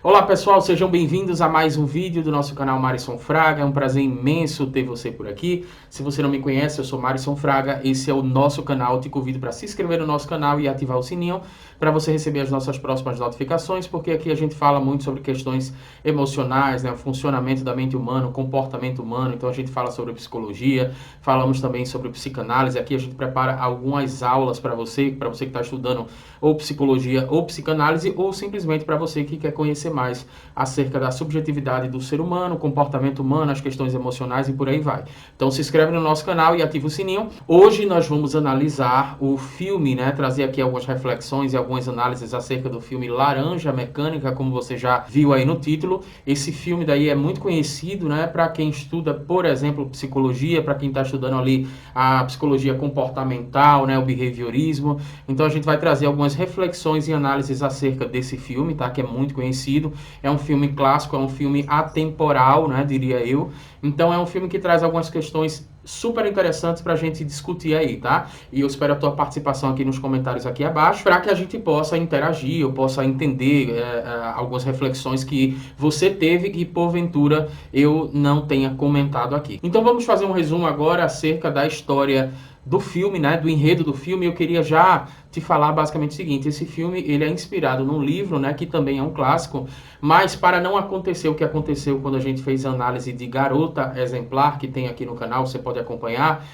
Olá pessoal, sejam bem-vindos a mais um vídeo do nosso canal Marisson Fraga. É um prazer imenso ter você por aqui. Se você não me conhece, eu sou Marisson Fraga, esse é o nosso canal. Te convido para se inscrever no nosso canal e ativar o sininho para você receber as nossas próximas notificações, porque aqui a gente fala muito sobre questões emocionais, né? O funcionamento da mente humana, o comportamento humano. Então a gente fala sobre psicologia, falamos também sobre psicanálise. Aqui a gente prepara algumas aulas para você que está estudando ou psicologia ou psicanálise, ou simplesmente para você que quer conhecer mais acerca da subjetividade do ser humano, comportamento humano, as questões emocionais e por aí vai. Então se inscreve no nosso canal e ativa o sininho. Hoje nós vamos analisar o filme, né? Trazer aqui algumas reflexões e algumas análises acerca do filme Laranja Mecânica, como você já viu aí no título. Esse filme daí é muito conhecido, né? Para quem estuda, por exemplo, psicologia, para quem está estudando ali a psicologia comportamental, né? O behaviorismo. Então a gente vai trazer algumas reflexões e análises acerca desse filme, tá? Que é muito conhecido. É um filme clássico, é um filme atemporal, né? Diria eu. Então é um filme que traz algumas questões super interessantes para a gente discutir aí, tá? E eu espero a tua participação aqui nos comentários aqui abaixo, para que a gente possa interagir, eu possa entender algumas reflexões que você teve e porventura eu não tenha comentado aqui. Então vamos fazer um resumo agora acerca da história do filme, né, do enredo do filme. Eu queria já te falar basicamente o seguinte: esse filme ele é inspirado num livro, né, que também é um clássico, mas para não acontecer o que aconteceu quando a gente fez a análise de Garota Exemplar, que tem aqui no canal, você pode acompanhar,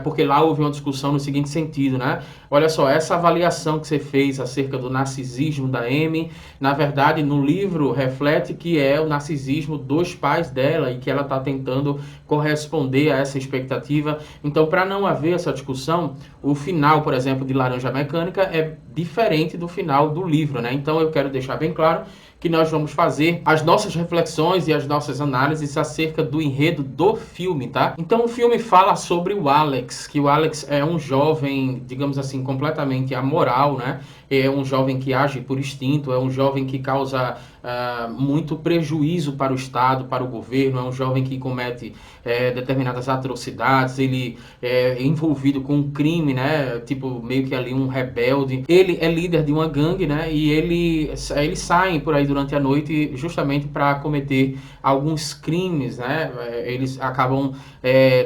porque lá houve uma discussão no seguinte sentido, né? Olha só, essa avaliação que você fez acerca do narcisismo da Amy, na verdade, no livro reflete que é o narcisismo dos pais dela e que ela está tentando corresponder a essa expectativa. Então, para não haver essa discussão, o final, por exemplo, de Laranja Mecânica é diferente do final do livro, né? Então, eu quero deixar bem claro que nós vamos fazer as nossas reflexões e as nossas análises acerca do enredo do filme, tá? Então o filme fala sobre o Alex, que o Alex é um jovem, digamos assim, completamente amoral, né? É um jovem que age por instinto, é um jovem que causa muito prejuízo para o Estado, para o governo, é um jovem que comete determinadas atrocidades, ele é envolvido com um crime, né? Tipo, meio que ali um rebelde. Ele é líder de uma gangue, né? E eles saem por aí durante a noite justamente para cometer alguns crimes, né? Eles acabam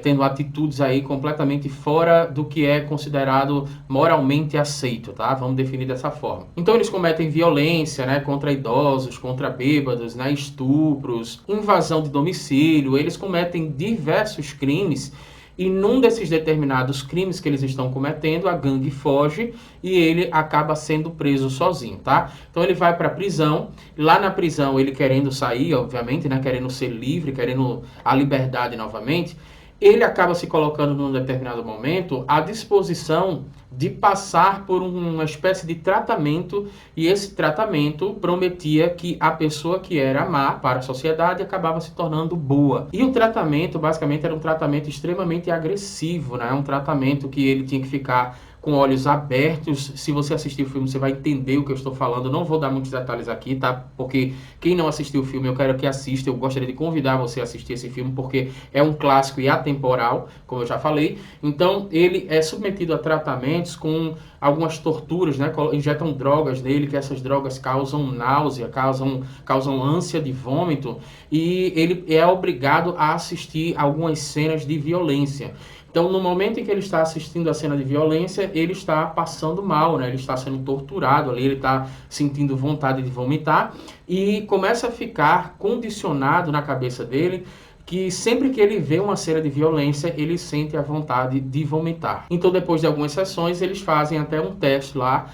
tendo atitudes aí completamente fora do que é considerado moralmente aceito, tá? Vamos definir dessa forma. Então eles cometem violência, né? Contra idosos, contra bêbados, né? Estupros, invasão de domicílio, eles cometem diversos crimes. E num desses determinados crimes que eles estão cometendo, a gangue foge e ele acaba sendo preso sozinho, tá? Então ele vai para a prisão. Lá na prisão, ele querendo sair, obviamente, né? Querendo ser livre, querendo a liberdade novamente, ele acaba se colocando num determinado momento à disposição de passar por uma espécie de tratamento, e esse tratamento prometia que a pessoa que era má para a sociedade acabava se tornando boa. E o tratamento, basicamente, era um tratamento extremamente agressivo, né? Um tratamento que ele tinha que ficar com olhos abertos. Se você assistir o filme, você vai entender o que eu estou falando. Não vou dar muitos detalhes aqui, tá? Porque quem não assistiu o filme, eu quero que assista. Eu gostaria de convidar você a assistir esse filme, porque é um clássico e atemporal, como eu já falei. Então, ele é submetido a tratamentos com algumas torturas, né? Injetam drogas nele, que essas drogas causam náusea, causam ânsia de vômito, e ele é obrigado a assistir algumas cenas de violência. Então, no momento em que ele está assistindo a cena de violência, ele está passando mal, né? Ele está sendo torturado ali, ele está sentindo vontade de vomitar e começa a ficar condicionado na cabeça dele que sempre que ele vê uma cena de violência, ele sente a vontade de vomitar. Então, depois de algumas sessões, eles fazem até um teste lá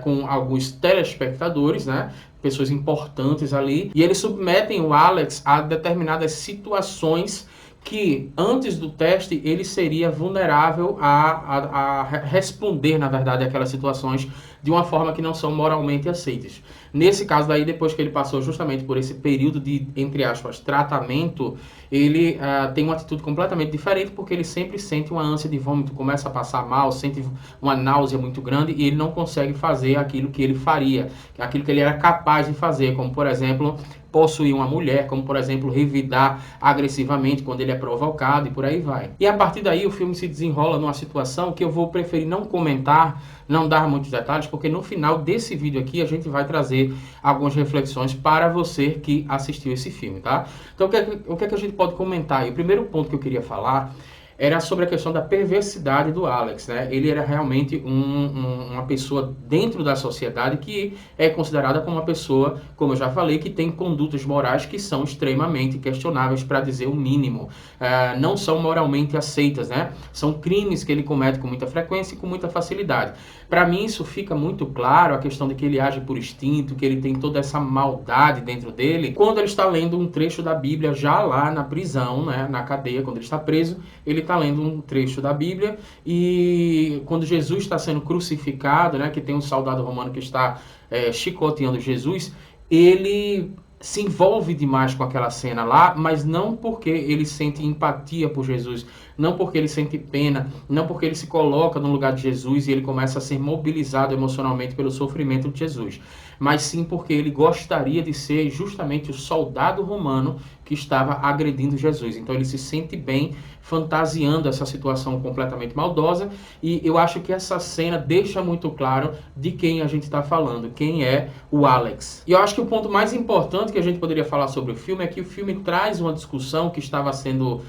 com alguns telespectadores, né? Pessoas importantes ali, e eles submetem o Alex a determinadas situações que antes do teste ele seria vulnerável a responder, na verdade, aquelas situações de uma forma que não são moralmente aceitas. Nesse caso daí, depois que ele passou justamente por esse período de, entre aspas, tratamento, ele tem uma atitude completamente diferente, porque ele sempre sente uma ânsia de vômito, começa a passar mal, sente uma náusea muito grande e ele não consegue fazer aquilo que ele faria, aquilo que ele era capaz de fazer, como, por exemplo, possuir uma mulher, como, por exemplo, revidar agressivamente quando ele é provocado e por aí vai. E a partir daí o filme se desenrola numa situação que eu vou preferir não comentar, não dar muitos detalhes, porque no final desse vídeo aqui a gente vai trazer algumas reflexões para você que assistiu esse filme, tá? Então o que é que a gente pode comentar aí? O primeiro ponto que eu queria falar era sobre a questão da perversidade do Alex, né? Ele era realmente uma pessoa dentro da sociedade que é considerada como uma pessoa, como eu já falei, que tem condutas morais que são extremamente questionáveis, para dizer o mínimo. Não são moralmente aceitas, né? São crimes que ele comete com muita frequência e com muita facilidade. Para mim isso fica muito claro, a questão de que ele age por instinto, que ele tem toda essa maldade dentro dele, quando ele está lendo um trecho da Bíblia já lá na prisão, né? Na cadeia, quando ele está preso, ele está lendo um trecho da Bíblia e quando Jesus está sendo crucificado, né, que tem um soldado romano que está chicoteando Jesus, ele se envolve demais com aquela cena lá, mas não porque ele sente empatia por Jesus, não porque ele sente pena, não porque ele se coloca no lugar de Jesus e ele começa a ser mobilizado emocionalmente pelo sofrimento de Jesus, mas sim porque ele gostaria de ser justamente o soldado romano que estava agredindo Jesus. Então ele se sente bem fantasiando essa situação completamente maldosa, e eu acho que essa cena deixa muito claro de quem a gente está falando, quem é o Alex. E eu acho que o ponto mais importante que a gente poderia falar sobre o filme é que o filme traz uma discussão que estava sendo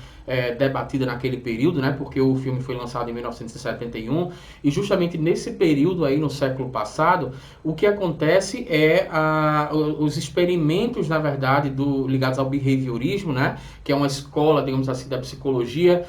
debatida naquele período, né? Porque o filme foi lançado em 1971 e justamente nesse período aí no século passado, o que acontece é os experimentos, na verdade, ligados ao behaviorismo, né? Que é uma escola, digamos assim, da psicologia.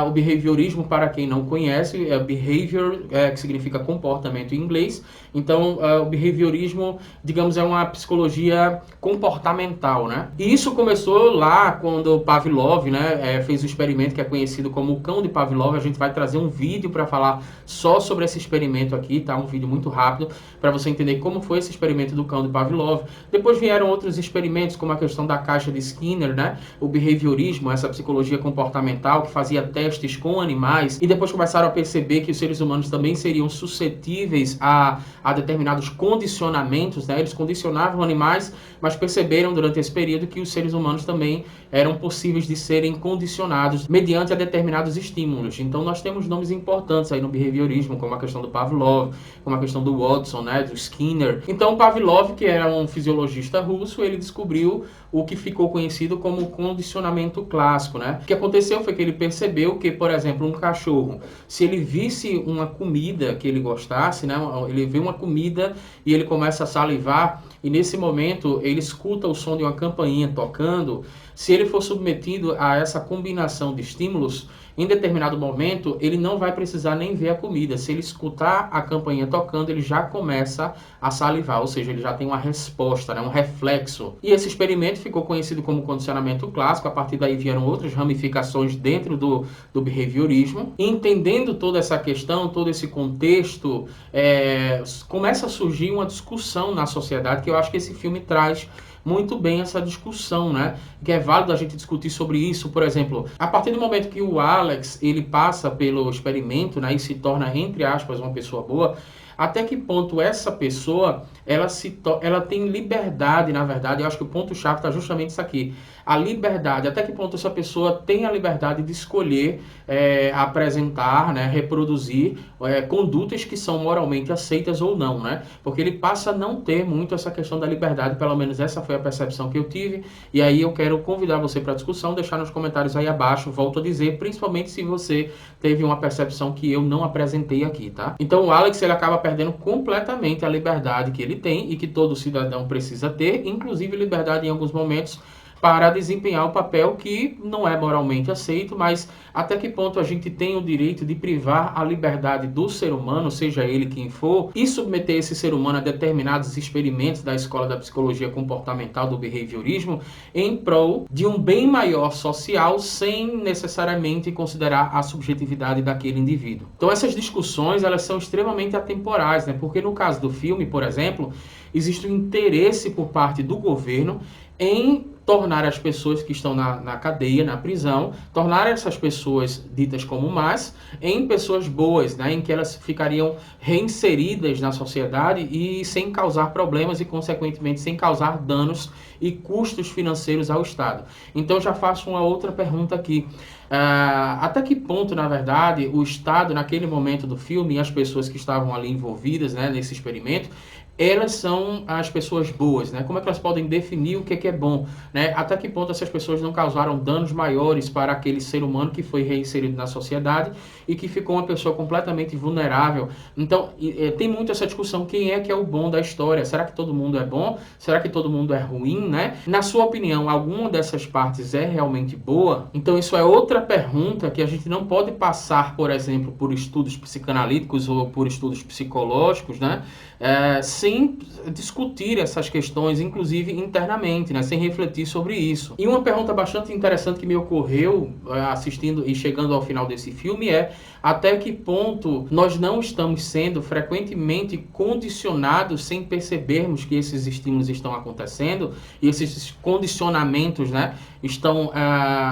O behaviorismo, para quem não conhece, é behavior, que significa comportamento em inglês. Então, o behaviorismo, digamos, é uma psicologia comportamental, né? E isso começou lá quando Pavlov, né, fez o experimento que é conhecido como o cão de Pavlov. A gente vai trazer um vídeo para falar só sobre esse experimento aqui, tá? Um vídeo muito rápido para você entender como foi esse experimento do cão de Pavlov. Depois vieram outros experimentos, como a questão da caixa de Skinner, né? O behaviorismo, essa psicologia comportamental que fazia testes com animais, e depois começaram a perceber que os seres humanos também seriam suscetíveis a determinados condicionamentos, né? Eles condicionavam animais, mas perceberam durante esse período que os seres humanos também eram possíveis de serem condicionados mediante a determinados estímulos. Então nós temos nomes importantes aí no behaviorismo, como a questão do Pavlov, como a questão do Watson, né? Do Skinner. Então Pavlov, que era um fisiologista russo, ele descobriu o que ficou conhecido como condicionamento clássico, né? O que aconteceu foi que ele percebeu que, por exemplo, um cachorro, se ele visse uma comida que ele gostasse, né? Ele vê uma comida e ele começa a salivar, e nesse momento ele escuta o som de uma campainha tocando. Se ele for submetido a essa combinação de estímulos, em determinado momento ele não vai precisar nem ver a comida. Se ele escutar a campainha tocando, ele já começa a salivar, ou seja, ele já tem uma resposta, né, um reflexo. E esse experimento ficou conhecido como condicionamento clássico. A partir daí vieram outras ramificações dentro do behaviorismo. E entendendo toda essa questão, todo esse contexto, começa a surgir uma discussão na sociedade, que eu acho que esse filme traz muito bem essa discussão, né? Que é válido a gente discutir sobre isso. Por exemplo, a partir do momento que o Alex ele passa pelo experimento, né, e se torna, entre aspas, uma pessoa boa, até que ponto essa pessoa ela tem liberdade, na verdade. Eu acho que o ponto-chave está justamente isso aqui. A liberdade, até que ponto essa pessoa tem a liberdade de escolher apresentar, né, reproduzir condutas que são moralmente aceitas ou não, né? Porque ele passa a não ter muito essa questão da liberdade, pelo menos essa foi a percepção que eu tive. E aí eu quero convidar você para a discussão, deixar nos comentários aí abaixo, volto a dizer, principalmente se você teve uma percepção que eu não apresentei aqui, tá? Então o Alex, ele acaba perdendo completamente a liberdade que ele tem e que todo cidadão precisa ter, inclusive liberdade em alguns momentos para desempenhar o papel que não é moralmente aceito. Mas até que ponto a gente tem o direito de privar a liberdade do ser humano, seja ele quem for, e submeter esse ser humano a determinados experimentos da escola da psicologia comportamental, do behaviorismo, em prol de um bem maior social, sem necessariamente considerar a subjetividade daquele indivíduo. Então essas discussões, elas são extremamente atemporais, né? Porque no caso do filme, por exemplo, existe um interesse por parte do governo em tornar as pessoas que estão na cadeia, na prisão, tornar essas pessoas ditas como más em pessoas boas, né, em que elas ficariam reinseridas na sociedade e sem causar problemas e, consequentemente, sem causar danos e custos financeiros ao Estado. Então, já faço uma outra pergunta aqui. Até que ponto, na verdade, o Estado, naquele momento do filme, e as pessoas que estavam ali envolvidas, né, nesse experimento, elas são as pessoas boas, né? Como é que elas podem definir o que é bom, né? Até que ponto essas pessoas não causaram danos maiores para aquele ser humano que foi reinserido na sociedade e que ficou uma pessoa completamente vulnerável. Então, tem muito essa discussão, quem é que é o bom da história? Será que todo mundo é bom? Será que todo mundo é ruim, né? Na sua opinião, alguma dessas partes é realmente boa? Então, isso é outra pergunta que a gente não pode passar, por exemplo, por estudos psicanalíticos ou por estudos psicológicos, né? Sem discutir essas questões, inclusive internamente, né, sem refletir sobre isso. E uma pergunta bastante interessante que me ocorreu assistindo e chegando ao final desse filme é até que ponto nós não estamos sendo frequentemente condicionados sem percebermos que esses estímulos estão acontecendo e esses condicionamentos, né, estão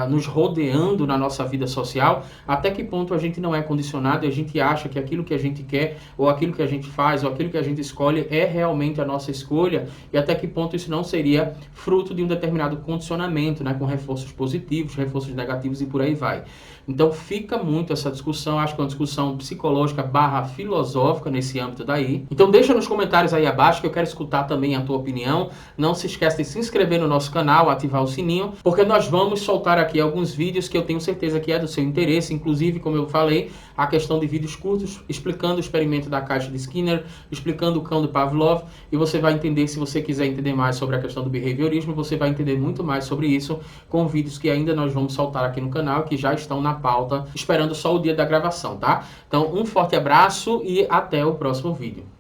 nos rodeando na nossa vida social, até que ponto a gente não é condicionado e a gente acha que aquilo que a gente quer, ou aquilo que a gente faz, ou aquilo que a gente escolhe é realmente a nossa escolha, e até que ponto isso não seria fruto de um determinado condicionamento, né, com reforços positivos, reforços negativos e por aí vai. Então fica muito essa discussão, acho que é uma discussão psicológica / filosófica nesse âmbito daí. Então deixa nos comentários aí abaixo que eu quero escutar também a tua opinião. Não se esqueça de se inscrever no nosso canal, ativar o sininho, porque nós vamos soltar aqui alguns vídeos que eu tenho certeza que é do seu interesse, inclusive, como eu falei, a questão de vídeos curtos, explicando o experimento da caixa de Skinner, explicando o cão do Pavlov, e você vai entender, se você quiser entender mais sobre a questão do behaviorismo, você vai entender muito mais sobre isso com vídeos que ainda nós vamos soltar aqui no canal, que já estão na pauta, esperando só o dia da gravação, tá? Então, um forte abraço e até o próximo vídeo.